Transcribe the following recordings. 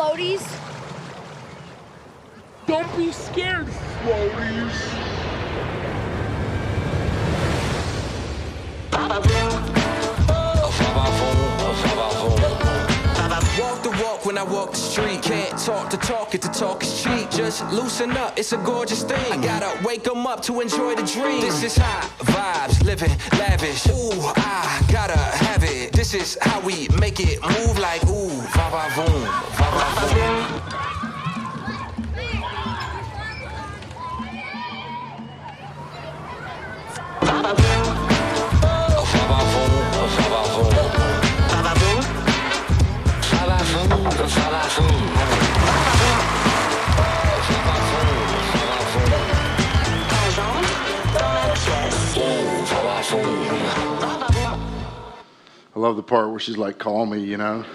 floaties? Don't be scared, floaties. Walk the walk when I walk the street. Can't talk the talk if the talk is cheap. Just loosen up, it's a gorgeous thing. I gotta wake 'em up to enjoy the dream. This is hot vibes, living lavish. Ooh, I gotta have it. This is how we make it move like ooh, va va voom, va va voom. I love the part where she's like, call me, you know.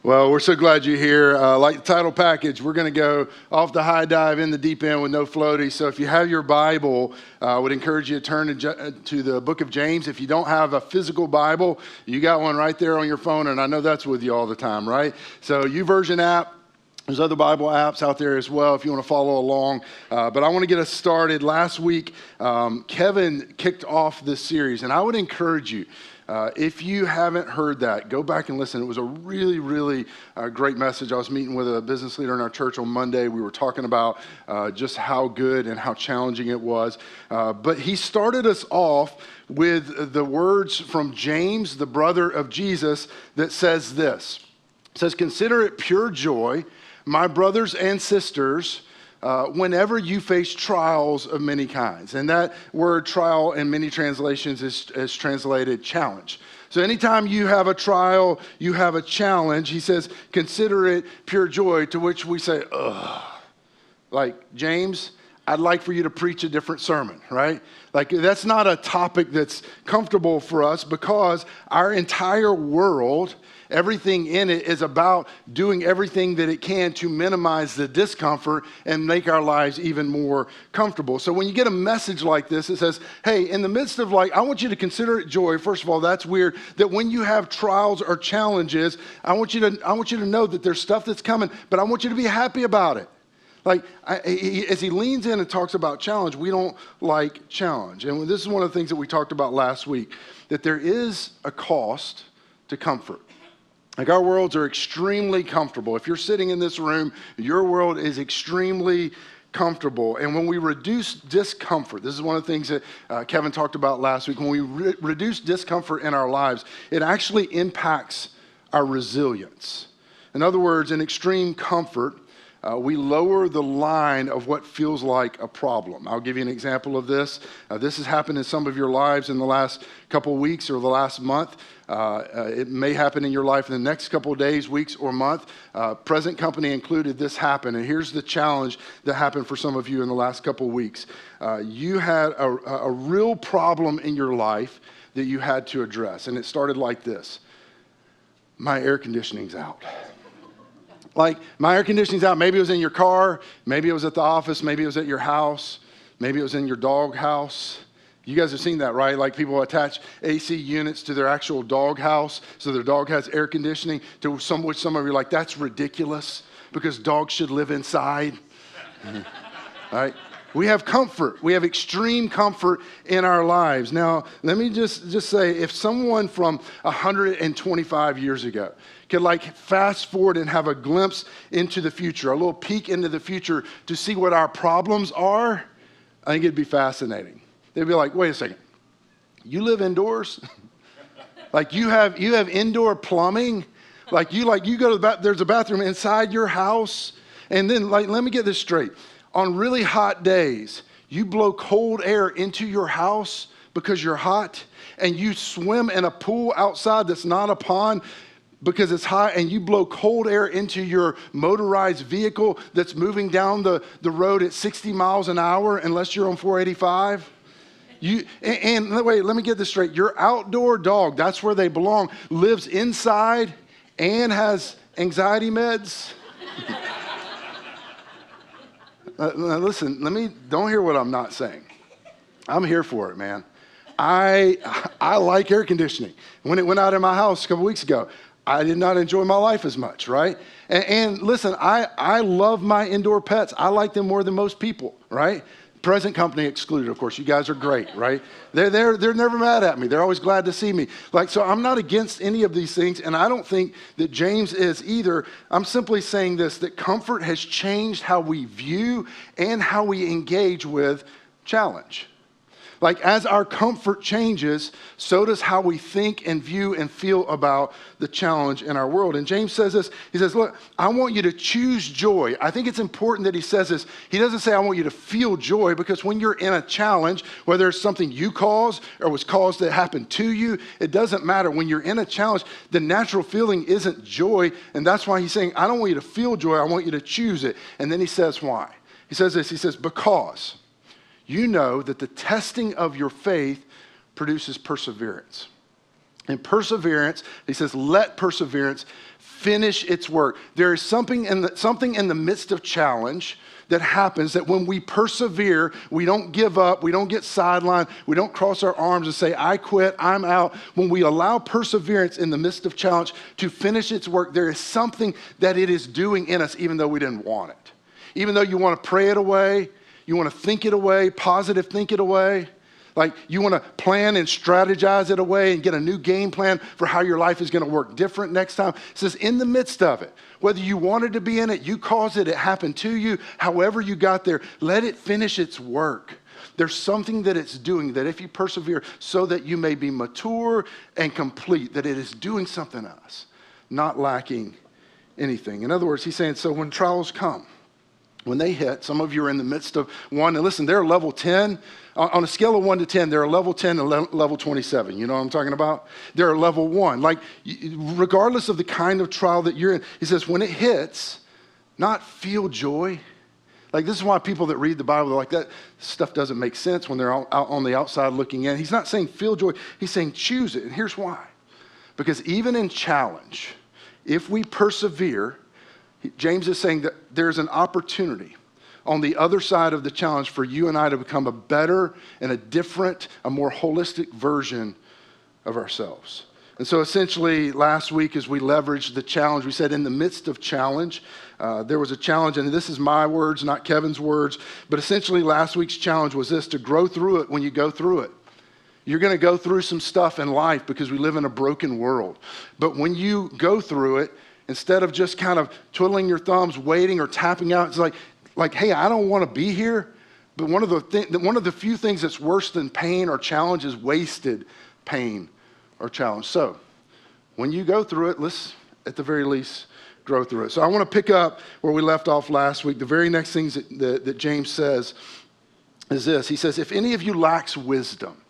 Well, we're so glad you're here. Like the title package, we're going to go off the high dive in the deep end with no floaties. So if you have your Bible, I would encourage you to turn to the book of James. If you don't have a physical Bible, you got one right there on your phone, and I know that's with you all the time, right? So YouVersion app. There's other Bible apps out there as well if you want to follow along. But I want to get us started. Last week, Kevin kicked off this series, and I would encourage you, if you haven't heard that, go back and listen. It was a really, really great message. I was meeting with a business leader in our church on Monday. We were talking about just how good and how challenging it was. But he started us off with the words from James, the brother of Jesus, that says this. It says, "Consider it pure joy, my brothers and sisters, whenever you face trials of many kinds." And that word trial in many translations is translated challenge. So anytime you have a trial, you have a challenge, he says, consider it pure joy, to which we say, ugh. Like, James, I'd like for you to preach a different sermon, right? Like, that's not a topic that's comfortable for us because our entire world, everything in it is about doing everything that it can to minimize the discomfort and make our lives even more comfortable. So when you get a message like this, it says, hey, in the midst of I want you to consider it joy. First of all, that's weird that when you have trials or challenges, I want you to know that there's stuff that's coming, but I want you to be happy about it. As he leans in and talks about challenge, we don't like challenge. And this is one of the things that we talked about last week, that there is a cost to comfort. Like, our worlds are extremely comfortable. If you're sitting in this room, your world is extremely comfortable. And when we reduce discomfort, this is one of the things that Kevin talked about last week, when we reduce discomfort in our lives, it actually impacts our resilience. In other words, in extreme comfort, we lower the line of what feels like a problem. I'll give you an example of this. This has happened in some of your lives in the last couple of weeks or the last month. It may happen in your life in the next couple of days, weeks, or month. Present company included, this happened. And here's the challenge that happened for some of you in the last couple of weeks. You had a real problem in your life that you had to address. And it started like this. My air conditioning's out. Like, my air conditioning's out. Maybe it was in your car. Maybe it was at the office. Maybe it was at your house. Maybe it was in your dog house. You guys have seen that, right? Like, people attach AC units to their actual dog house, so their dog has air conditioning, to which some of you are like, that's ridiculous because dogs should live inside. All right? We have comfort. We have extreme comfort in our lives. Now, let me just say, if someone from 125 years ago could fast forward and have a glimpse into the future, a little peek into the future to see what our problems are, I think it'd be fascinating. They'd be like, wait a second, you live indoors? you have indoor plumbing? You go to the bathroom, there's a bathroom inside your house? And then let me get this straight. On really hot days, you blow cold air into your house because you're hot, and you swim in a pool outside that's not a pond because it's hot, and you blow cold air into your motorized vehicle that's moving down the road at 60 miles an hour unless you're on 485. Wait, let me get this straight. Your outdoor dog, that's where they belong, lives inside and has anxiety meds. Listen, don't hear what I'm not saying. I'm here for it, man. I like air conditioning. When it went out in my house a couple weeks ago, I did not enjoy my life as much, right? And listen, I love my indoor pets. I like them more than most people, right? Present company excluded, of course. You guys are great, right? They're never mad at me. They're always glad to see me. So I'm not against any of these things, and I don't think that James is either. I'm simply saying this, that comfort has changed how we view and how we engage with challenge. As our comfort changes, so does how we think and view and feel about the challenge in our world. And James says this, he says, look, I want you to choose joy. I think it's important that he says this. He doesn't say I want you to feel joy, because when you're in a challenge, whether it's something you caused or was caused that happened to you, it doesn't matter. When you're in a challenge, the natural feeling isn't joy. And that's why he's saying, I don't want you to feel joy. I want you to choose it. And then he says why. He says this, he says, because you know that the testing of your faith produces perseverance. And perseverance, he says, let perseverance finish its work. There is something in the midst of challenge that happens, that when we persevere, we don't give up, we don't get sidelined, we don't cross our arms and say, I quit, I'm out. When we allow perseverance in the midst of challenge to finish its work, there is something that it is doing in us, even though we didn't want it. Even though you want to pray it away, you want to think it away, positive think it away. You want to plan and strategize it away and get a new game plan for how your life is going to work different next time. It says in the midst of it, whether you wanted to be in it, you caused it, it happened to you, however you got there, let it finish its work. There's something that it's doing, that if you persevere so that you may be mature and complete, that it is doing something else, not lacking anything. In other words, he's saying, so when trials come, when they hit, some of you are in the midst of one, and listen, they're level 10. On a scale of 1 to 10, they're level 10 and level 27. You know what I'm talking about? They're level 1. Regardless of the kind of trial that you're in, he says, when it hits, not feel joy. This is why people that read the Bible, they're like, that stuff doesn't make sense when they're out on the outside looking in. He's not saying feel joy. He's saying choose it. And here's why. Because even in challenge, if we persevere, James is saying that there's an opportunity on the other side of the challenge for you and I to become a better and a different, a more holistic version of ourselves. And so essentially last week, as we leveraged the challenge, we said in the midst of challenge, there was a challenge, and this is my words, not Kevin's words, but essentially last week's challenge was this, to grow through it when you go through it. You're going to go through some stuff in life because we live in a broken world. But when you go through it, instead of just kind of twiddling your thumbs, waiting or tapping out, it's like, hey, I don't want to be here. But one of the few things that's worse than pain or challenge is wasted pain or challenge. So when you go through it, let's at the very least grow through it. So I want to pick up where we left off last week. The very next things that James says is this. He says, if any of you lacks wisdom,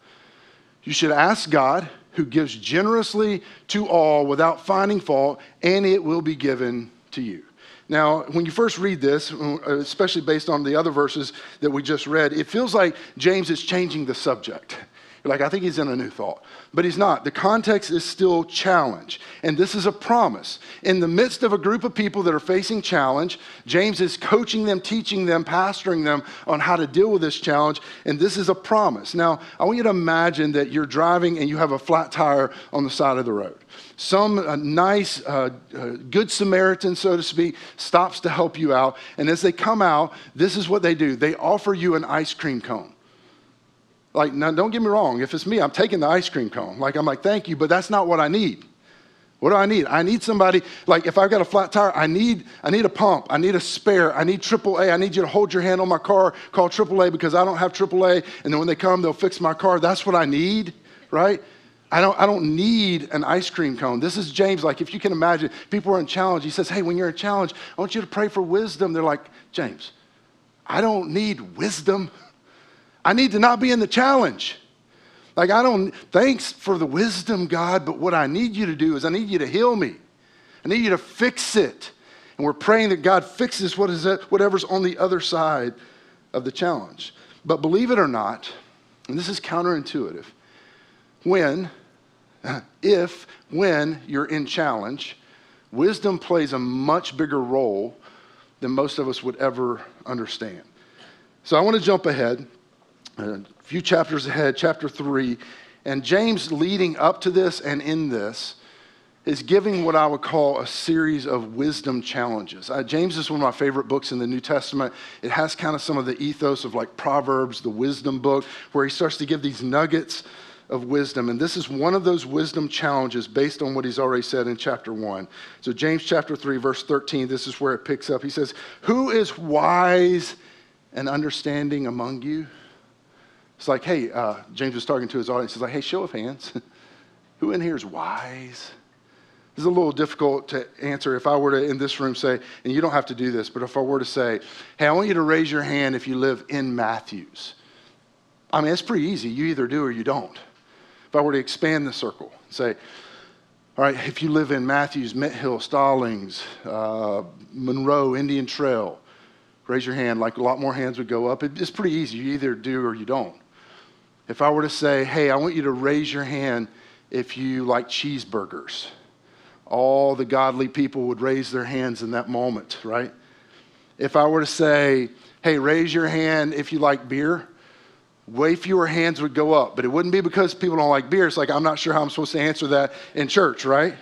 you should ask God, who gives generously to all without finding fault, and it will be given to you. Now, when you first read this, especially based on the other verses that we just read, it feels like James is changing the subject. I think he's in a new thought. But he's not. The context is still challenge. And this is a promise. In the midst of a group of people that are facing challenge, James is coaching them, teaching them, pastoring them on how to deal with this challenge. And this is a promise. Now, I want you to imagine that you're driving and you have a flat tire on the side of the road. Some nice, good Samaritan, so to speak, stops to help you out. And as they come out, this is what they do. They offer you an ice cream cone. Now, don't get me wrong. If it's me, I'm taking the ice cream cone. I'm like, thank you, but that's not what I need. What do I need? I need somebody, if I've got a flat tire, I need a pump. I need a spare. I need AAA. I need you to hold your hand on my car, call AAA because I don't have AAA. And then when they come, they'll fix my car. That's what I need, right? I don't need an ice cream cone. This is James, if you can imagine, people are in challenge. He says, hey, when you're in challenge, I want you to pray for wisdom. They're like, James, I don't need wisdom. I need to not be in the challenge. Thanks for the wisdom, God, but what I need you to do is I need you to heal me. I need you to fix it. And we're praying that God fixes whatever's on the other side of the challenge. But believe it or not, and this is counterintuitive, when you're in challenge, wisdom plays a much bigger role than most of us would ever understand. So I want to jump ahead. A few chapters ahead, chapter 3, and James leading up to this and in this is giving what I would call a series of wisdom challenges. James is one of my favorite books in the New Testament. It has kind of some of the ethos of like Proverbs, the wisdom book, where he starts to give these nuggets of wisdom. And this is one of those wisdom challenges based on what he's already said in chapter 1. So James chapter 3, verse 13, this is where it picks up. He says, "Who is wise and understanding among you?" It's like, hey, James was talking to his audience. He's like, hey, show of hands. Who in here is wise? This is a little difficult to answer if I were to, in this room, say, and you don't have to do this, but if I were to say, hey, I want you to raise your hand if you live in Matthews. I mean, it's pretty easy. You either do or you don't. If I were to expand the circle, say, all right, if you live in Matthews, Mint Hill, Stallings, Monroe, Indian Trail, raise your hand. Like a lot more hands would go up. It's pretty easy. You either do or you don't. If I were to say, hey, I want you to raise your hand if you like cheeseburgers, all the godly people would raise their hands in that moment, right? If I were to say, hey, raise your hand if you like beer, way fewer hands would go up. But it wouldn't be because people don't like beer. It's like, I'm not sure how I'm supposed to answer that in church, right?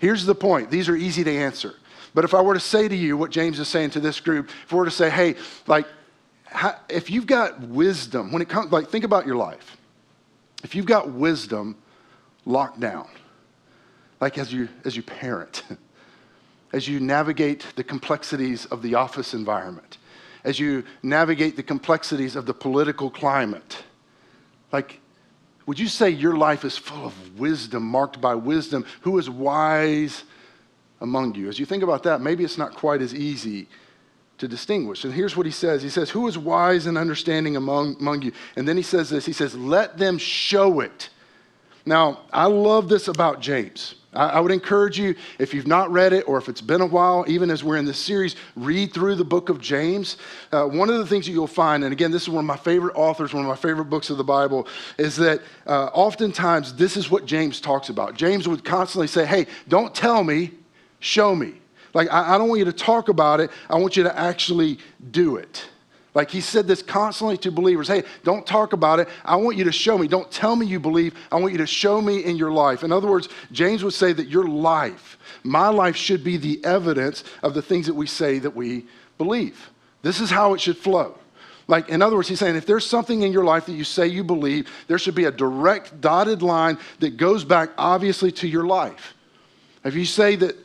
Here's the point. These are easy to answer. But if I were to say to you what James is saying to this group, if I were to say, hey, like, if you've got wisdom, when it comes, like, think about your life. If you've got wisdom locked down, like as you parent, as you navigate the complexities of the office environment, as you navigate the complexities of the political climate, like, would you say your life is full of wisdom, marked by wisdom? Who is wise among you? As you think about that, maybe it's not quite as easy to distinguish. And here's what he says. He says, who is wise and understanding among you? And then he says this. He says, let them show it. Now, I love this about James. I would encourage you, if you've not read it or if it's been a while, even as we're in this series, read through the book of James. One of the things that you'll find, and again, this is one of my favorite authors, one of my favorite books of the Bible, is that oftentimes this is what James talks about. James would constantly say, hey, don't tell me, show me. Like, I don't want you to talk about it. I want you to actually do it. Like, he said this constantly to believers. Hey, don't talk about it. I want you to show me. Don't tell me you believe. I want you to show me in your life. In other words, James would say that your life, my life, should be the evidence of the things that we say that we believe. This is how it should flow. Like, in other words, he's saying if there's something in your life that you say you believe, there should be a direct dotted line that goes back obviously to your life. If you say that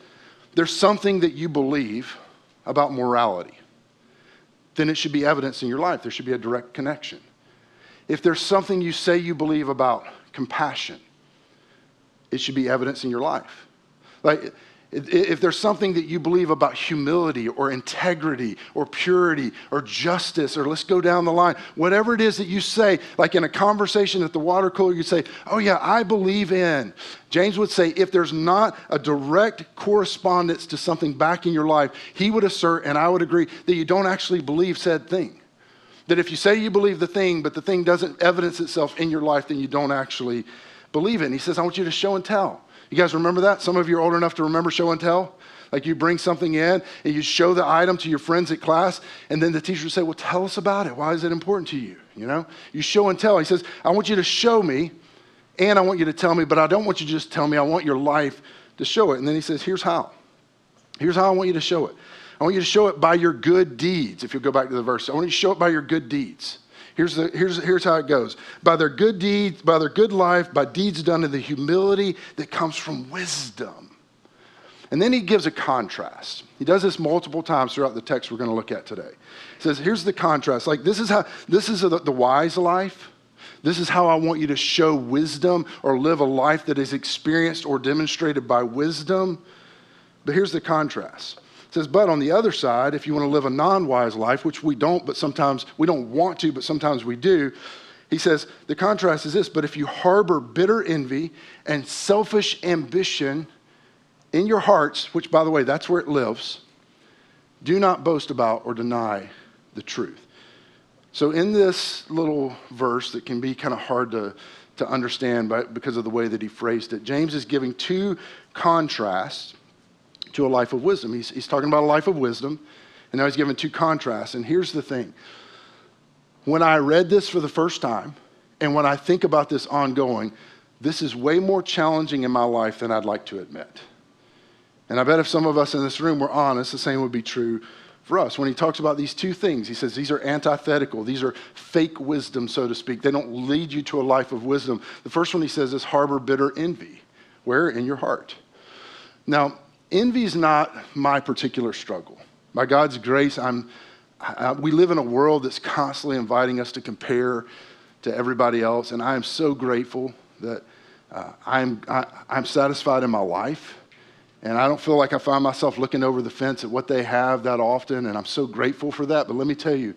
there's something that you believe about morality, then it should be evidence in your life. There should be a direct connection. If there's something you say you believe about compassion, it should be evidence in your life. Like, if there's something that you believe about humility or integrity or purity or justice, or let's go down the line, whatever it is that you say, like in a conversation at the water cooler, you say, oh yeah, I believe in. James would say, if there's not a direct correspondence to something back in your life, he would assert, and I would agree, that you don't actually believe said thing. That if you say you believe the thing, but the thing doesn't evidence itself in your life, then you don't actually believe it. And he says, I want you to show and tell. You guys remember that? Some of you are old enough to remember show and tell. Like, you bring something in and you show the item to your friends at class, and then the teacher will say, well, tell us about it. Why is it important to you? You know, you show and tell. He says, I want you to show me, and I want you to tell me, but I don't want you to just tell me. I want your life to show it. And then he says, here's how. Here's how I want you to show it. I want you to show it by your good deeds. If you'll go back to the verse, I want you to show it by your good deeds. Here's how it goes. By their good deeds, by their good life, by deeds done in the humility that comes from wisdom. And then he gives a contrast. He does this multiple times throughout the text we're going to look at today. He says, here's the contrast. Like, this is the wise life. This is how I want you to show wisdom or live a life that is experienced or demonstrated by wisdom. But here's the contrast. It says, but on the other side, if you want to live a non-wise life, which we don't, but sometimes we don't want to, but sometimes we do, he says, the contrast is this, but if you harbor bitter envy and selfish ambition in your hearts, which, by the way, that's where it lives, do not boast about or deny the truth. So in this little verse that can be kind of hard to understand because of the way that he phrased it, James is giving two contrasts to a life of wisdom. He's talking about a life of wisdom, and now he's giving two contrasts. And here's the thing. When I read this for the first time, and when I think about this ongoing, this is way more challenging in my life than I'd like to admit. And I bet if some of us in this room were honest, the same would be true for us. When he talks about these two things, he says these are antithetical. These are fake wisdom, so to speak. They don't lead you to a life of wisdom. The first one he says is harbor bitter envy. Where? In your heart. Now, envy is not my particular struggle. By God's grace, we live in a world that's constantly inviting us to compare to everybody else, and I am so grateful that I'm satisfied in my life. And I don't feel like I find myself looking over the fence at what they have that often, and I'm so grateful for that. But let me tell you,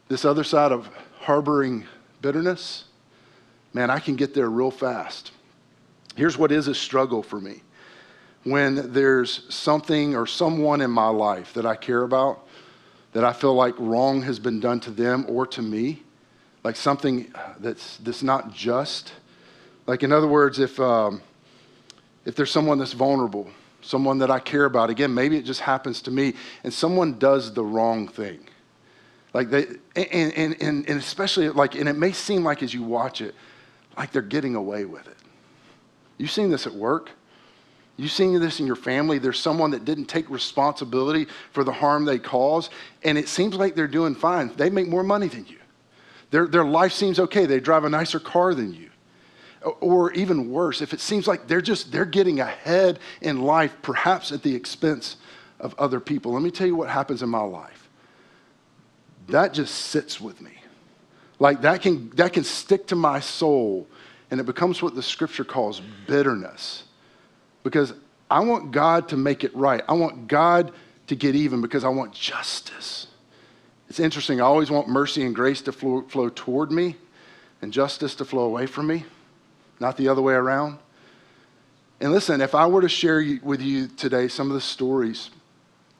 this other side of harboring bitterness, man, I can get there real fast. Here's what is a struggle for me. When there's something or someone in my life that I care about, that I feel like wrong has been done to them or to me, like something that's not just. Like, in other words, if there's someone that's vulnerable, someone that I care about, again, maybe it just happens to me, and someone does the wrong thing. Like and especially like, and it may seem like as you watch it, like they're getting away with it. You've seen this at work. You've seen this in your family. There's someone that didn't take responsibility for the harm they caused, and it seems like they're doing fine. They make more money than you. Their life seems okay. They drive a nicer car than you. Or even worse, if it seems like they're getting ahead in life, perhaps at the expense of other people. Let me tell you what happens in my life. That just sits with me. Like that can stick to my soul, and it becomes what the scripture calls bitterness. Because I want God to make it right. I want God to get even because I want justice. It's interesting. I always want mercy and grace to flow toward me and justice to flow away from me. Not the other way around. And listen, if I were to share with you today some of the stories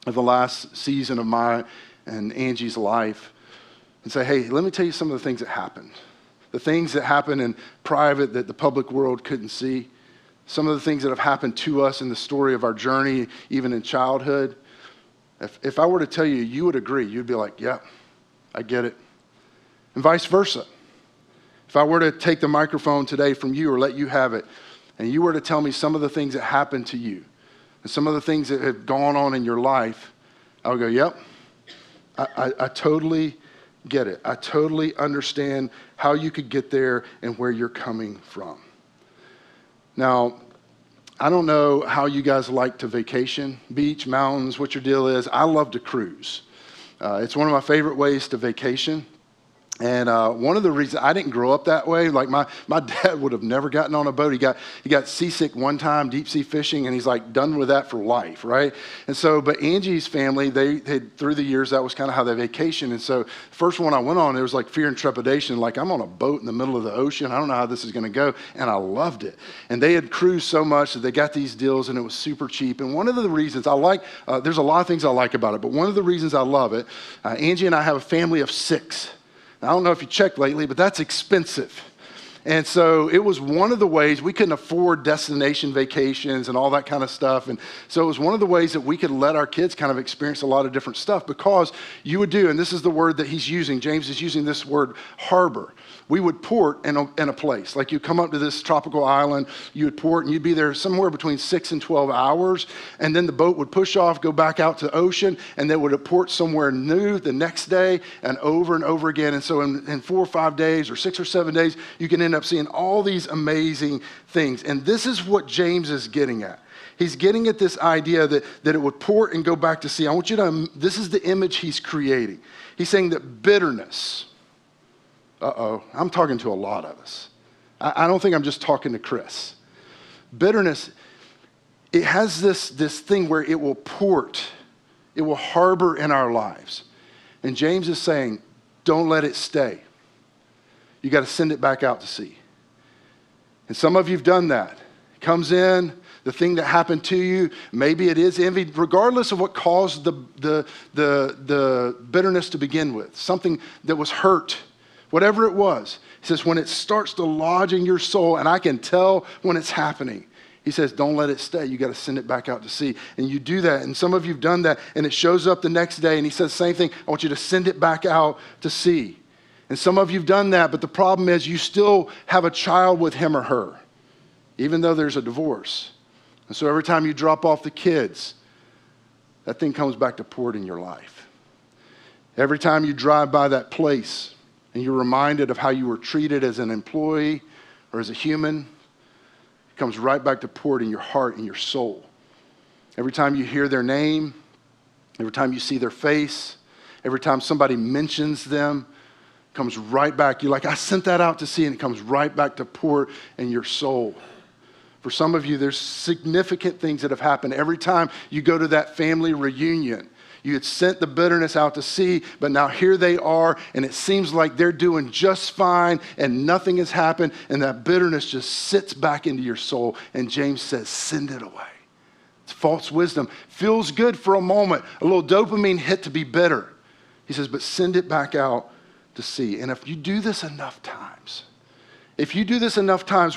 of the last season of my and Angie's life and say, hey, let me tell you some of the things that happened. The things that happened in private that the public world couldn't see. Some of the things that have happened to us in the story of our journey, even in childhood. If I were to tell you, you would agree. You'd be like, yeah, I get it. And vice versa. If I were to take the microphone today from you or let you have it, and you were to tell me some of the things that happened to you and some of the things that have gone on in your life, I would go, yep, I totally get it. I totally understand how you could get there and where you're coming from. Now, I don't know how you guys like to vacation, beach, mountains, what your deal is. I love to cruise. It's one of my favorite ways to vacation. And one of the reasons I didn't grow up that way, like my dad would have never gotten on a boat. He got seasick one time, deep sea fishing, and he's like done with that for life, right? And so, but Angie's family, they had through the years, that was kind of how they vacationed. And so, first one I went on, there was like fear and trepidation, like I'm on a boat in the middle of the ocean. I don't know how this is going to go, and I loved it. And they had cruised so much that they got these deals, and it was super cheap. And one of the reasons I like, there's a lot of things I like about it, but one of the reasons I love it, Angie and I have a family of 6. I don't know if you checked lately, but that's expensive. And so it was one of the ways we couldn't afford destination vacations and all that kind of stuff. And so it was one of the ways that we could let our kids kind of experience a lot of different stuff because you would do, and this is the word that he's using, James is using this word, harbor. We would port in a place. Like you come up to this tropical island, you would port, and you'd be there somewhere between 6 and 12 hours. And then the boat would push off, go back out to the ocean, and then would port somewhere new the next day and over again. And so in 4 or 5 days or 6 or 7 days, you can end up seeing all these amazing things. And this is what James is getting at. He's getting at this idea that it would port and go back to sea. I want you to, this is the image he's creating. He's saying that bitterness, I'm talking to a lot of us. I don't think I'm just talking to Chris. Bitterness, it has this thing where it will port, it will harbor in our lives. And James is saying, don't let it stay. You got to send it back out to sea. And some of you've done that. It comes in, the thing that happened to you, maybe it is envy, regardless of what caused the bitterness to begin with, something that was hurt. Whatever it was, he says, when it starts to lodge in your soul, and I can tell when it's happening, he says, don't let it stay. You got to send it back out to sea. And you do that, and some of you have done that, and it shows up the next day, and he says the same thing. I want you to send it back out to sea. And some of you have done that, but the problem is you still have a child with him or her. even though there's a divorce. And so every time you drop off the kids, that thing comes back to pour it in your life. Every time you drive by that place and you're reminded of how you were treated as an employee or as a human, it comes right back to pour it in your heart and your soul. Every time you hear their name, every time you see their face, every time somebody mentions them, it comes right back. You're like, I sent that out to sea, and it comes right back to pour in your soul. For some of you, there's significant things that have happened. Every time you go to that family reunion, you had sent the bitterness out to sea, but now here they are, and it seems like they're doing just fine, and nothing has happened, and that bitterness just sits back into your soul. And James says, send it away. It's false wisdom. Feels good for a moment, a little dopamine hit to be bitter. He says, but send it back out to sea. And if you do this enough times,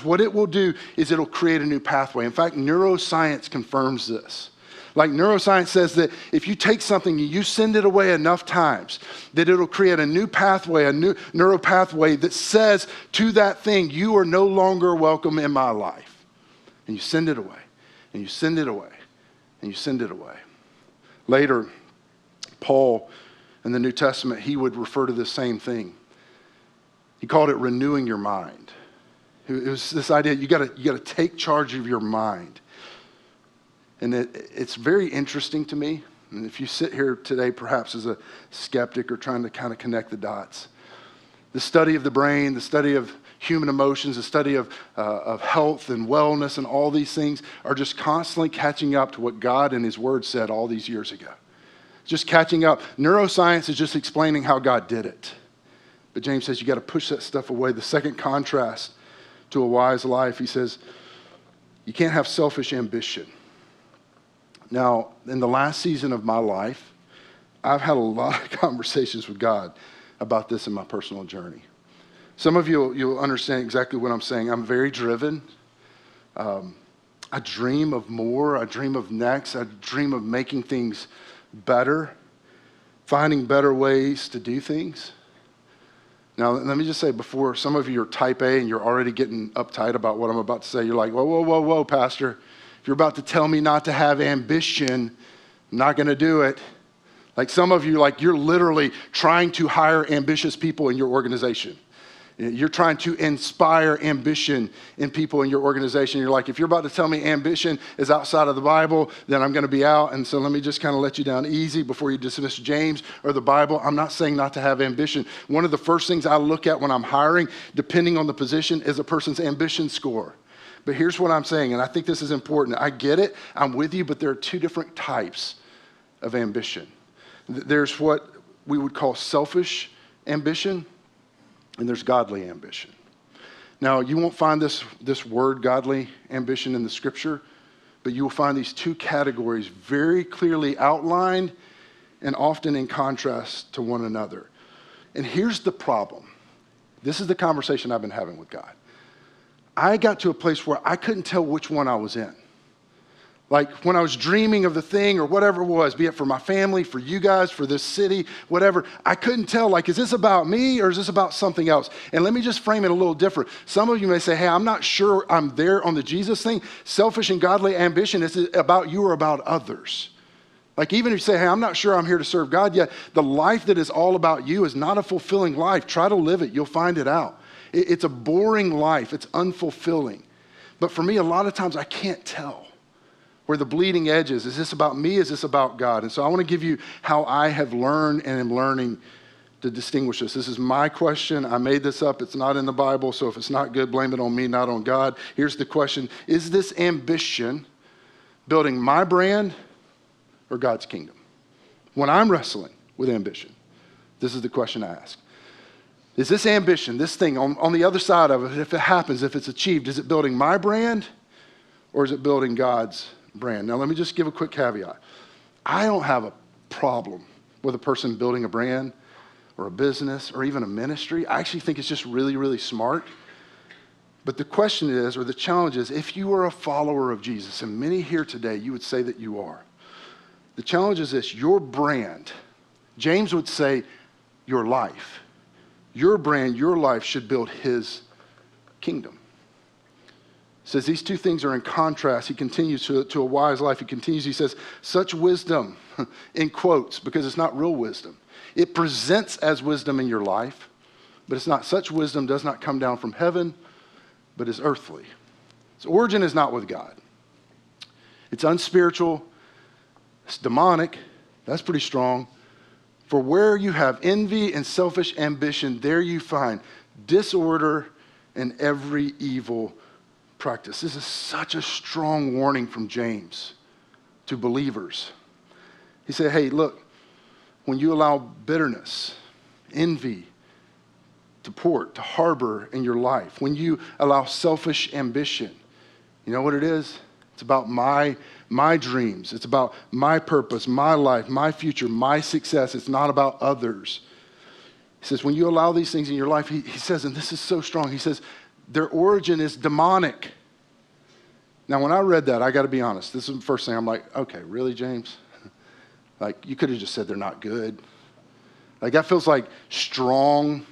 what it will do is it'll create a new pathway. In fact, neuroscience confirms this. Like neuroscience says that if you take something and you send it away enough times, that it'll create a new pathway, a new neural pathway that says to that thing, you are no longer welcome in my life. And you send it away, and you send it away, and you send it away. Later, Paul in the New Testament, he would refer to the same thing. He called it renewing your mind. It was this idea, you gotta take charge of your mind. And it's very interesting to me. And if you sit here today perhaps as a skeptic or trying to kind of connect the dots, the study of the brain, the study of human emotions, the study of health and wellness and all these things are just constantly catching up to what God and his word said all these years ago. Just catching up. Neuroscience is just explaining how God did it. But James says you got to push that stuff away. The second contrast to a wise life, he says, you can't have selfish ambition. Now, in the last season of my life, I've had a lot of conversations with God about this in my personal journey. Some of you'll understand exactly what I'm saying. I'm very driven. I dream of more. I dream of next. I dream of making things better, finding better ways to do things. Now, let me just say before, some of you are type A and you're already getting uptight about what I'm about to say. You're like, whoa, Pastor. If you're about to tell me not to have ambition, I'm not going to do it. Like some of you, like you're literally trying to hire ambitious people in your organization. You're trying to inspire ambition in people in your organization. You're like, if you're about to tell me ambition is outside of the Bible, then I'm going to be out. And so let me just kind of let you down easy before you dismiss James or the Bible. I'm not saying not to have ambition. One of the first things I look at when I'm hiring, depending on the position, is a person's ambition score. But here's what I'm saying, and I think this is important. I get it. I'm with you, but there are two different types of ambition. There's what we would call selfish ambition, and there's godly ambition. Now, you won't find this word, godly ambition, in the scripture, but you will find these two categories very clearly outlined and often in contrast to one another. And here's the problem. This is the conversation I've been having with God. I got to a place where I couldn't tell which one I was in. Like when I was dreaming of the thing or whatever it was, be it for my family, for you guys, for this city, whatever, I couldn't tell, like, is this about me or is this about something else? And let me just frame it a little different. Some of you may say, hey, I'm not sure I'm there on the Jesus thing. Selfish and godly ambition, is it about you or about others? Like even if you say, hey, I'm not sure I'm here to serve God yet, the life that is all about you is not a fulfilling life. Try to live it. You'll find it out. It's a boring life. It's unfulfilling. But for me, a lot of times I can't tell where the bleeding edge is. Is this about me? Is this about God? And so I want to give you how I have learned and am learning to distinguish this. This is my question. I made this up. It's not in the Bible. So if it's not good, blame it on me, not on God. Here's the question. Is this ambition building my brand or God's kingdom? When I'm wrestling with ambition, this is the question I ask. Is this ambition, this thing on the other side of it, if it happens, if it's achieved, is it building my brand or is it building God's brand? Now, let me just give a quick caveat. I don't have a problem with a person building a brand or a business or even a ministry. I actually think it's just really, really smart. But the question is, or the challenge is, if you are a follower of Jesus, and many here today, you would say that you are. The challenge is this, your brand, James would say your life. Your brand, your life should build his kingdom. says these two things are in contrast. He continues to a wise life. He continues, he says, such wisdom, in quotes, because it's not real wisdom. It presents as wisdom in your life, but it's not. Such wisdom does not come down from heaven, but is earthly. Its origin is not with God. It's unspiritual. It's demonic. That's pretty strong. For where you have envy and selfish ambition, there you find disorder and every evil practice. This is such a strong warning from James to believers. He said, hey, look, when you allow bitterness, envy, to harbor in your life, when you allow selfish ambition, you know what it is? It's about my dreams. It's about my purpose, my life, my future, my success. It's not about others. He says, when you allow these things in your life, he says, and this is so strong, he says, their origin is demonic. Now, when I read that, I got to be honest. This is the first thing I'm like, okay, really, James? Like, you could have just said they're not good. Like, that feels like strong.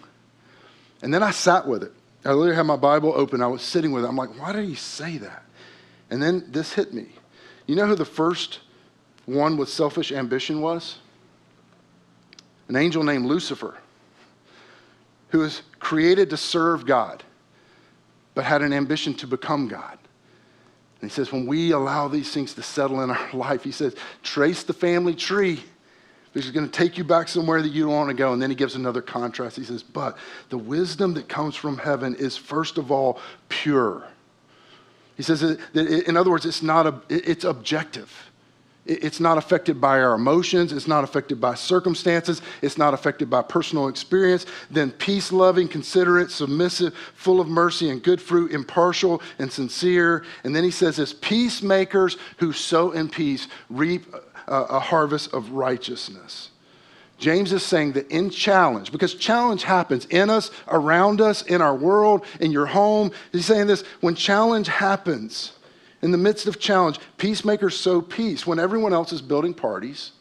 And then I sat with it. I literally had my Bible open. I was sitting with it. I'm like, why did he say that? And then this hit me. You know who the first one with selfish ambition was? An angel named Lucifer, who was created to serve God, but had an ambition to become God. And he says, when we allow these things to settle in our life, he says, trace the family tree, because it's going to take you back somewhere that you don't want to go. And then he gives another contrast. He says, but the wisdom that comes from heaven is first of all pure. He says that in other words, it's objective. It's not affected by our emotions. It's not affected by circumstances. It's not affected by personal experience. Then peace-loving, considerate, submissive, full of mercy and good fruit, impartial and sincere. And then he says this, peacemakers who sow in peace reap a harvest of righteousness. James is saying that in challenge, because challenge happens in us, around us, in our world, in your home. He's saying this, when challenge happens, in the midst of challenge, peacemakers sow peace. When everyone else is building parties,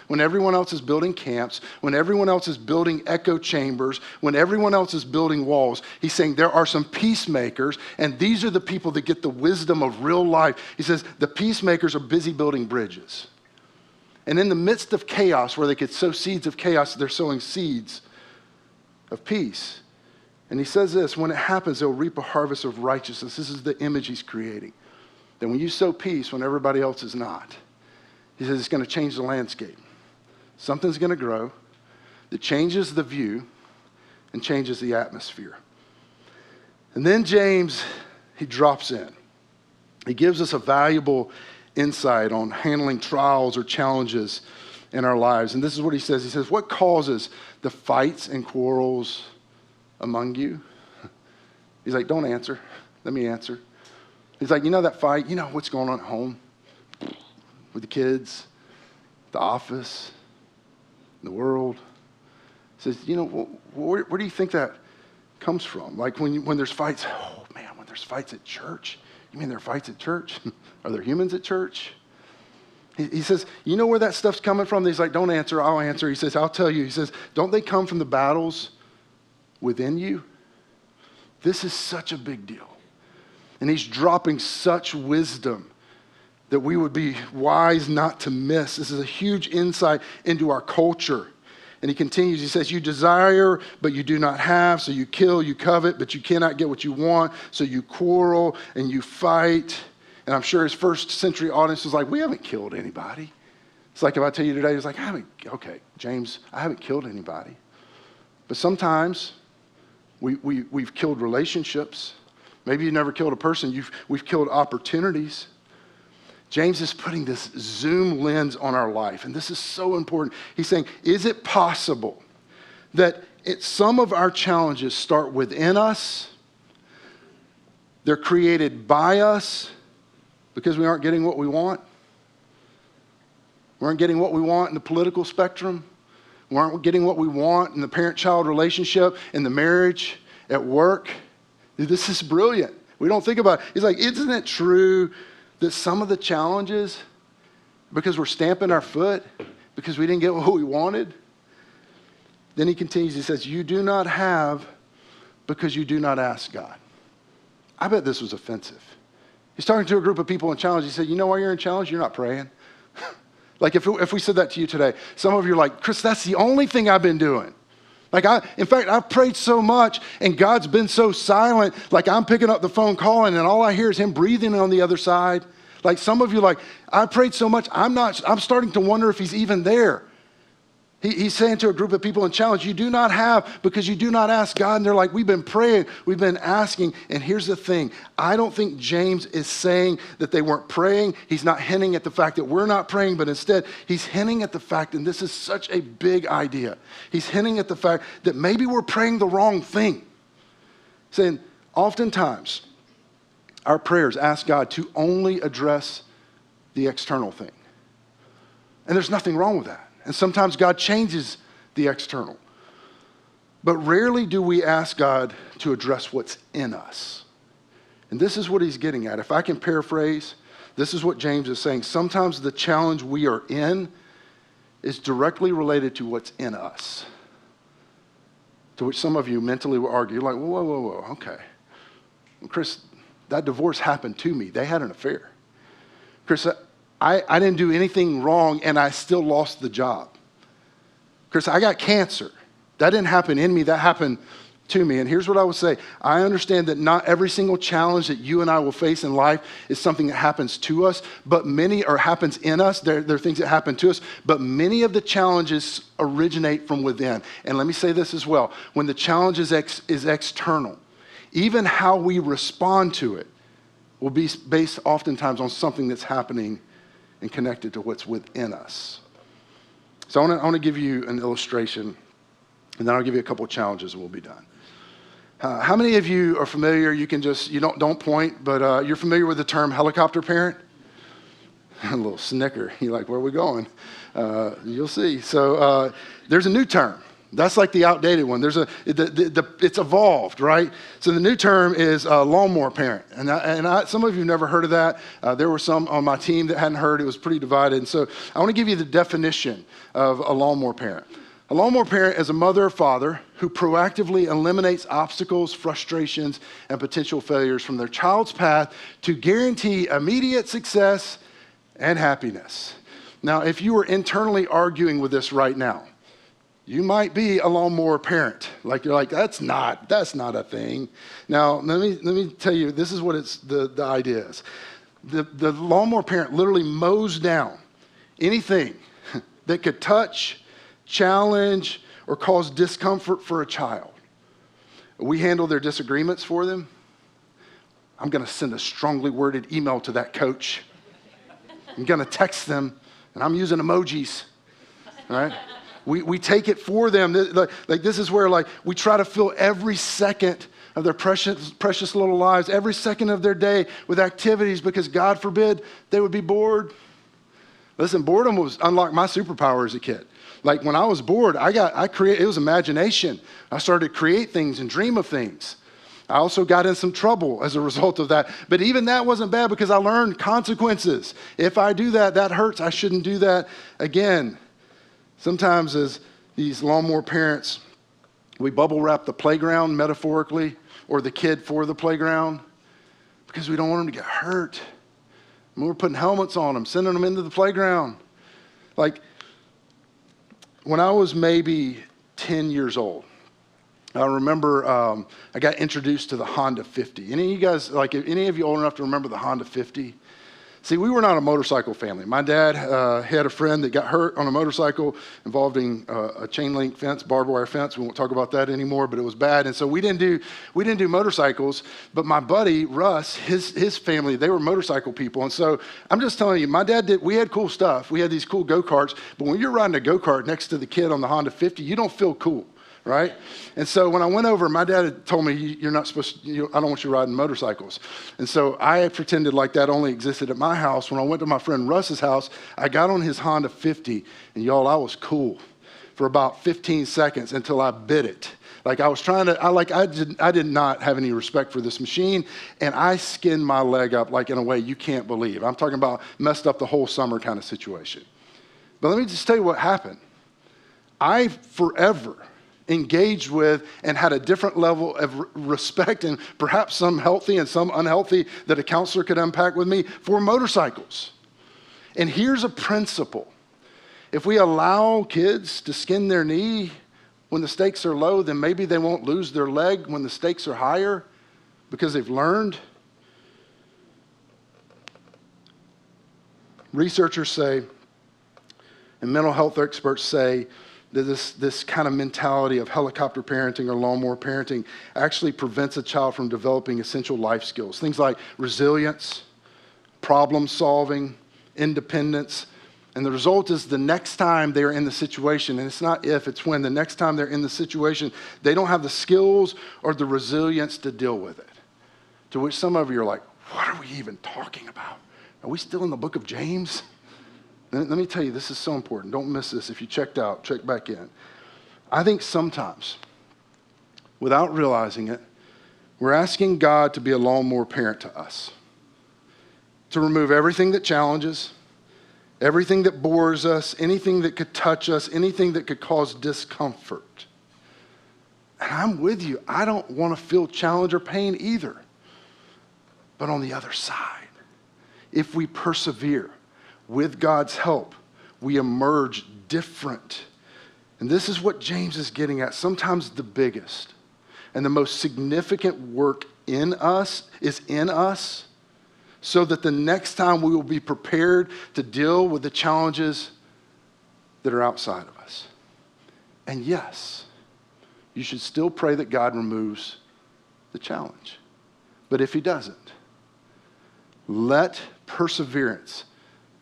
when everyone else is building camps, when everyone else is building echo chambers, when everyone else is building walls, he's saying there are some peacemakers, and these are the people that get the wisdom of real life. He says the peacemakers are busy building bridges. And in the midst of chaos, where they could sow seeds of chaos, they're sowing seeds of peace. And he says this, when it happens, they'll reap a harvest of righteousness. This is the image he's creating. That when you sow peace when everybody else is not, he says it's going to change the landscape. Something's going to grow that changes the view and changes the atmosphere. And then James, he drops in. He gives us a valuable insight on handling trials or challenges in our lives. And this is what he says. He says, what causes the fights and quarrels among you? He's like, don't answer. Let me answer. He's like, you know that fight? You know what's going on at home with the kids, the office, the world. He says, you know, where do you think that comes from? Like when there's fights, oh man, when there's fights at church. You mean there are fights at church? Are there humans at church? He says, you know where that stuff's coming from? He's like, don't answer, I'll answer. He says, I'll tell you. He says, don't they come from the battles within you? This is such a big deal. And he's dropping such wisdom that we would be wise not to miss. This is a huge insight into our culture. And he continues, he says, you desire, but you do not have, so you kill, you covet, but you cannot get what you want, so you quarrel and you fight. And I'm sure his first century audience was like, we haven't killed anybody. It's like if I tell you today, it's like, okay, James, I haven't killed anybody. But sometimes we've killed relationships. Maybe you've never killed a person. We've killed opportunities. James is putting this zoom lens on our life, and this is so important. He's saying, is it possible that some of our challenges start within us? They're created by us because we aren't getting what we want. We aren't getting what we want in the political spectrum. We aren't getting what we want in the parent-child relationship, in the marriage, at work. This is brilliant. We don't think about it. He's like, isn't it true that some of the challenges, because we're stamping our foot, because we didn't get what we wanted? Then he continues, he says, you do not have because you do not ask God. I bet this was offensive. He's talking to a group of people in challenge. He said, you know why you're in challenge? You're not praying. Like if we said that to you today, some of you are like, Chris, that's the only thing I've been doing. Like in fact, I've prayed so much and God's been so silent. Like I'm picking up the phone calling and all I hear is him breathing on the other side. Like some of you like, I prayed so much, I'm starting to wonder if he's even there. He's saying to a group of people in challenge, you do not have because you do not ask God. And they're like, we've been praying, we've been asking. And here's the thing. I don't think James is saying that they weren't praying. He's not hinting at the fact that we're not praying, but instead he's hinting at the fact, and this is such a big idea. He's hinting at the fact that maybe we're praying the wrong thing. Saying oftentimes our prayers ask God to only address the external thing. And there's nothing wrong with that. And sometimes God changes the external. But rarely do we ask God to address what's in us. And this is what he's getting at. If I can paraphrase, this is what James is saying. Sometimes the challenge we are in is directly related to what's in us. To which some of you mentally will argue, you're like, whoa, okay. Well, Chris, that divorce happened to me. They had an affair. Chris, I didn't do anything wrong and I still lost the job. Chris, I got cancer. That didn't happen in me, that happened to me. And here's what I would say. I understand that not every single challenge that you and I will face in life is something that happens to us, but happens in us. There are things that happen to us, but many of the challenges originate from within. And let me say this as well. When the challenge is external, even how we respond to it will be based oftentimes on something that's happening and connected to what's within us. So I want to give you an illustration, and then I'll give you a couple of challenges and we'll be done. How many of you are familiar, you don't point, but you're familiar with the term helicopter parent? A little snicker. You're like, where are we going? You'll see. So there's a new term. That's like the outdated one. It's evolved, right? So the new term is lawnmower parent. And some of you have never heard of that. There were some on my team that hadn't heard. It was pretty divided. And so I want to give you the definition of a lawnmower parent. A lawnmower parent is a mother or father who proactively eliminates obstacles, frustrations, and potential failures from their child's path to guarantee immediate success and happiness. Now, if you were internally arguing with this right now, you might be a lawnmower parent. Like you're like, that's not a thing. Now, let me tell you, this is what the idea is. The lawnmower parent literally mows down anything that could touch, challenge, or cause discomfort for a child. We handle their disagreements for them. I'm going to send a strongly worded email to that coach. I'm going to text them, and I'm using emojis, all right? We take it for them. Like this is where we try to fill every second of their precious little lives, every second of their day with activities because God forbid they would be bored. Listen, boredom was unlike my superpower as a kid. Like when I was bored, it was imagination. I started to create things and dream of things. I also got in some trouble as a result of that. But even that wasn't bad because I learned consequences. If I do that, that hurts. I shouldn't do that again. Sometimes as these lawnmower parents, we bubble wrap the playground metaphorically or the kid for the playground because we don't want them to get hurt. And we're putting helmets on them, sending them into the playground. Like when I was maybe 10 years old, I remember I got introduced to the Honda 50. Any of you guys, any of you old enough to remember the Honda 50? See, we were not a motorcycle family. My dad had a friend that got hurt on a motorcycle involving a chain link fence, barbed wire fence. We won't talk about that anymore, but it was bad. And so we didn't do motorcycles. But my buddy Russ, his family, they were motorcycle people. And so I'm just telling you, my dad we had cool stuff. We had these cool go-karts. But when you're riding a go-kart next to the kid on the Honda 50, you don't feel cool. Right? And so when I went over, my dad had told me, you're not supposed to, I don't want you riding motorcycles. And so I pretended like that only existed at my house. When I went to my friend Russ's house, I got on his Honda 50, and y'all, I was cool for about 15 seconds until I bit it. Like I was trying to, I did not have any respect for this machine, and I skinned my leg up like in a way you can't believe. I'm talking about messed up the whole summer kind of situation. But let me just tell you what happened. I forever, engaged with, and had a different level of respect, and perhaps some healthy and some unhealthy, that a counselor could unpack with me, for motorcycles. And here's a principle. If we allow kids to skin their knee when the stakes are low, then maybe they won't lose their leg when the stakes are higher because they've learned. Researchers say, and mental health experts say, that this kind of mentality of helicopter parenting or lawnmower parenting actually prevents a child from developing essential life skills. Things like resilience, problem solving, independence. And the result is the next time they're in the situation, and it's not if, it's when, the next time they're in the situation, they don't have the skills or the resilience to deal with it. To which some of you are like, what are we even talking about? Are we still in the book of James? Let me tell you, this is so important. Don't miss this. If you checked out, check back in. I think sometimes, without realizing it, we're asking God to be a lawnmower parent to us, to remove everything that challenges, everything that bores us, anything that could touch us, anything that could cause discomfort. And I'm with you. I don't want to feel challenge or pain either. But on the other side, if we persevere, with God's help, we emerge different. And this is what James is getting at. Sometimes the biggest and the most significant work in us is in us, so that the next time we will be prepared to deal with the challenges that are outside of us. And yes, you should still pray that God removes the challenge. But if he doesn't, let perseverance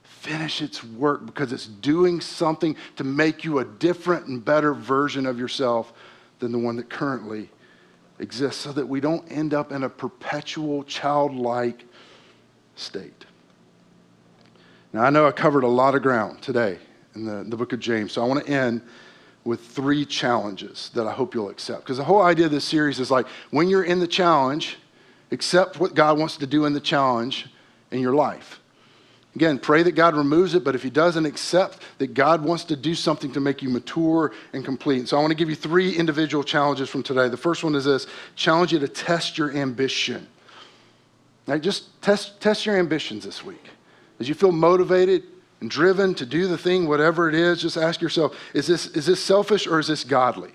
finish its work, because it's doing something to make you a different and better version of yourself than the one that currently exists, so that we don't end up in a perpetual childlike state. Now, I know I covered a lot of ground today in the book of James, so I want to end with 3 challenges that I hope you'll accept. Because the whole idea of this series is like, when you're in the challenge, accept what God wants to do in the challenge in your life. Again, pray that God removes it, but if he doesn't, accept that God wants to do something to make you mature and complete. And so I want to give you 3 individual challenges from today. The first one is this: challenge you to test your ambition. Now, just test your ambitions this week. As you feel motivated and driven to do the thing, whatever it is, just ask yourself, is this selfish or is this godly?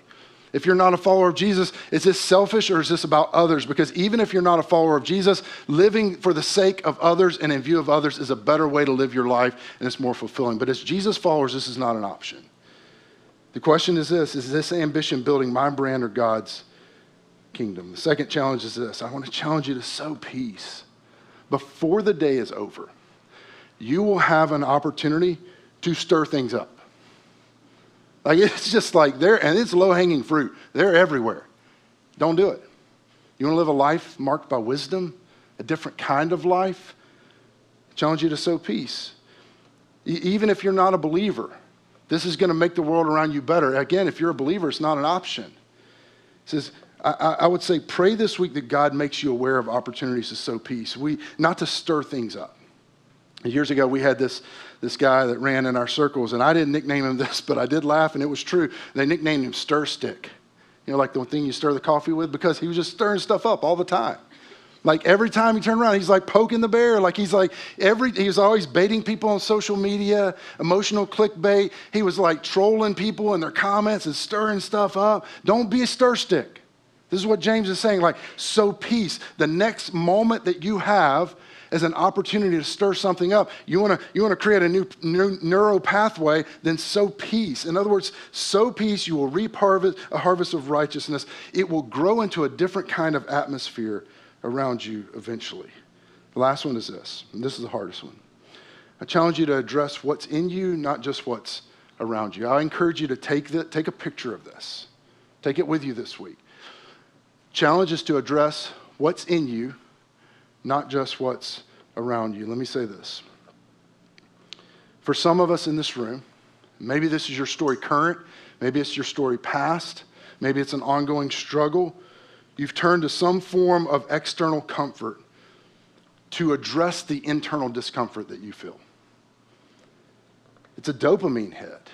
If you're not a follower of Jesus, is this selfish or is this about others? Because even if you're not a follower of Jesus, living for the sake of others and in view of others is a better way to live your life, and it's more fulfilling. But as Jesus followers, this is not an option. The question is this ambition building my brand or God's kingdom? The second challenge is this: I want to challenge you to sow peace. Before the day is over, you will have an opportunity to stir things up. Like, it's just like there, and it's low-hanging fruit. They're everywhere. Don't do it. You want to live a life marked by wisdom, a different kind of life? I challenge you to sow peace. Even if you're not a believer, this is going to make the world around you better. Again, if you're a believer, it's not an option. It says, I would say, pray this week that God makes you aware of opportunities to sow peace. Not to stir things up. Years ago, we had this guy that ran in our circles, and I didn't nickname him this, but I did laugh, and it was true. They nicknamed him Stir Stick. You know, like the thing you stir the coffee with, because he was just stirring stuff up all the time. Like every time he turned around, he's like poking the bear. Like he was always baiting people on social media, emotional clickbait. He was like trolling people in their comments and stirring stuff up. Don't be a stir stick. This is what James is saying, like, sow peace. The next moment that you have as an opportunity to stir something up, you want to create a new neural pathway, then sow peace. In other words, sow peace, you will reap a harvest of righteousness. It will grow into a different kind of atmosphere around you eventually. The last one is this, and this is the hardest one. I challenge you to address what's in you, not just what's around you. I encourage you to take a picture of this. Take it with you this week. Challenge is to address what's in you, not just what's around you. Let me say this. For some of us in this room, maybe this is your story current, maybe it's your story past, maybe it's an ongoing struggle. You've turned to some form of external comfort to address the internal discomfort that you feel. It's a dopamine hit.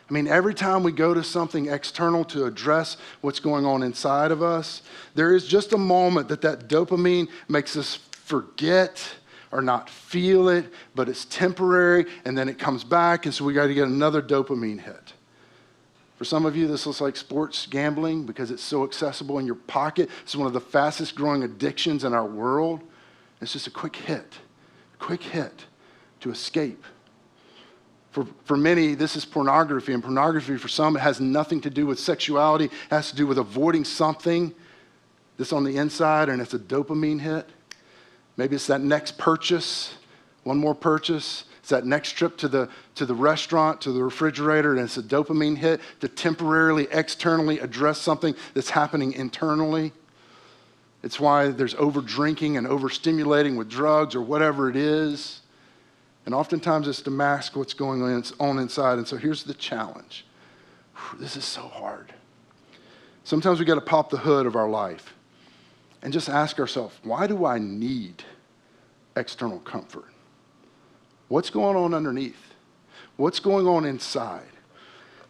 I mean, every time we go to something external to address what's going on inside of us, there is just a moment that dopamine makes us forget or not feel it, but it's temporary, and then it comes back, and so we got to get another dopamine hit. For some of you, this looks like sports gambling because it's so accessible in your pocket. It's one of the fastest growing addictions in our world. It's just a quick hit to escape. For many, this is pornography, and pornography for some, it has nothing to do with sexuality. It has to do with avoiding something that's on the inside, and it's a dopamine hit. Maybe it's that next purchase, one more purchase. It's that next trip to the restaurant, to the refrigerator, and it's a dopamine hit to temporarily, externally address something that's happening internally. It's why there's over-drinking and over-stimulating with drugs or whatever it is. And oftentimes it's to mask what's going on inside. And so here's the challenge. This is so hard. Sometimes we got to pop the hood of our life and just ask ourselves, why do I need external comfort? What's going on underneath? What's going on inside?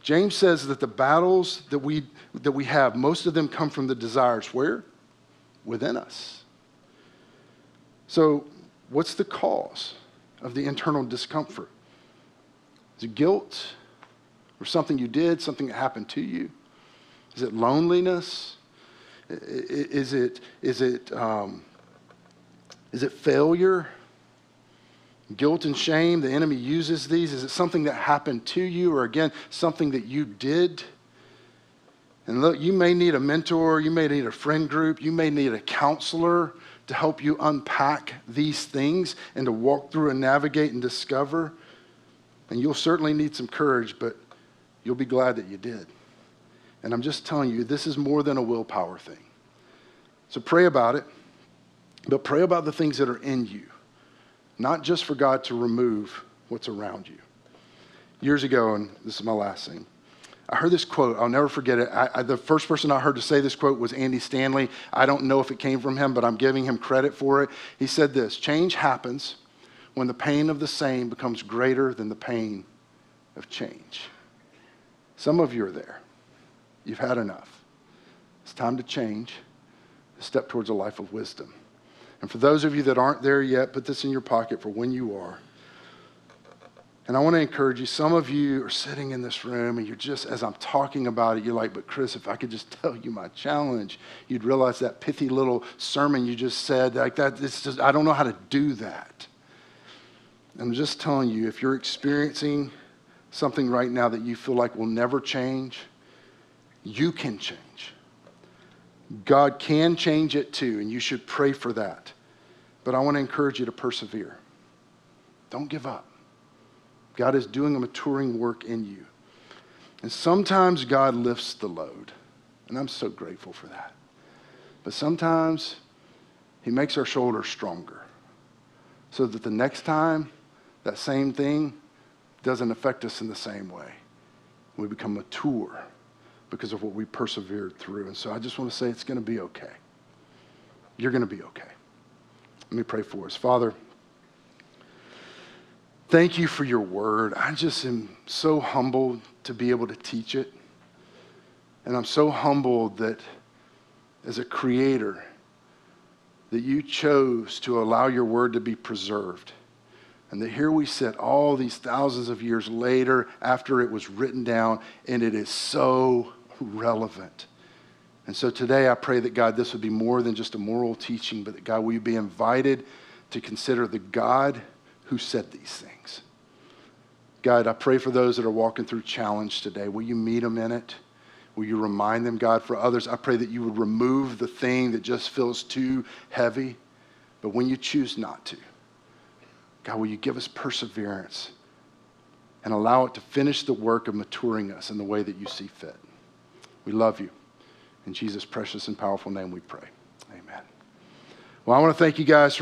James says that the battles that we have, most of them come from the desires where? Within us. So what's the cause of the internal discomfort? Is it guilt or something you did, something that happened to you? Is it loneliness? Is it failure? Guilt and shame, the enemy uses these. Is it something that happened to you, or again, something that you did? And look, you may need a mentor, you may need a friend group, you may need a counselor to help you unpack these things and to walk through and navigate and discover. And you'll certainly need some courage, but you'll be glad that you did. And I'm just telling you, this is more than a willpower thing. So pray about it, but pray about the things that are in you, not just for God to remove what's around you. Years ago, and this is my last thing, I heard this quote. I'll never forget it. The first person I heard to say this quote was Andy Stanley. I don't know if it came from him, but I'm giving him credit for it. He said this: change happens when the pain of the same becomes greater than the pain of change. Some of you are there. You've had enough. It's time to change, to step towards a life of wisdom. And for those of you that aren't there yet, put this in your pocket for when you are. And I want to encourage you, some of you are sitting in this room and you're just, as I'm talking about it, you're like, but Chris, if I could just tell you my challenge, you'd realize that pithy little sermon you just said, like that, it's just, I don't know how to do that. I'm just telling you, if you're experiencing something right now that you feel like will never change, you can change. God can change it too, and you should pray for that. But I want to encourage you to persevere. Don't give up. God is doing a maturing work in you. And sometimes God lifts the load, and I'm so grateful for that. But sometimes he makes our shoulders stronger so that the next time that same thing doesn't affect us in the same way. We become mature because of what we persevered through. And so I just want to say it's going to be okay. You're going to be okay. Let me pray for us. Father, thank you for your word. I just am so humbled to be able to teach it. And I'm so humbled that as a creator, that you chose to allow your word to be preserved. And that here we sit all these thousands of years later after it was written down, and it is so relevant. And so today I pray that, God, this would be more than just a moral teaching, but that, God, we be invited to consider the God who said these things. God, I pray for those that are walking through challenge today. Will you meet them in it? Will you remind them, God? For others, I pray that you would remove the thing that just feels too heavy. But when you choose not to, God, will you give us perseverance and allow it to finish the work of maturing us in the way that you see fit? We love you. In Jesus' precious and powerful name we pray. Amen. Well, I want to thank you guys for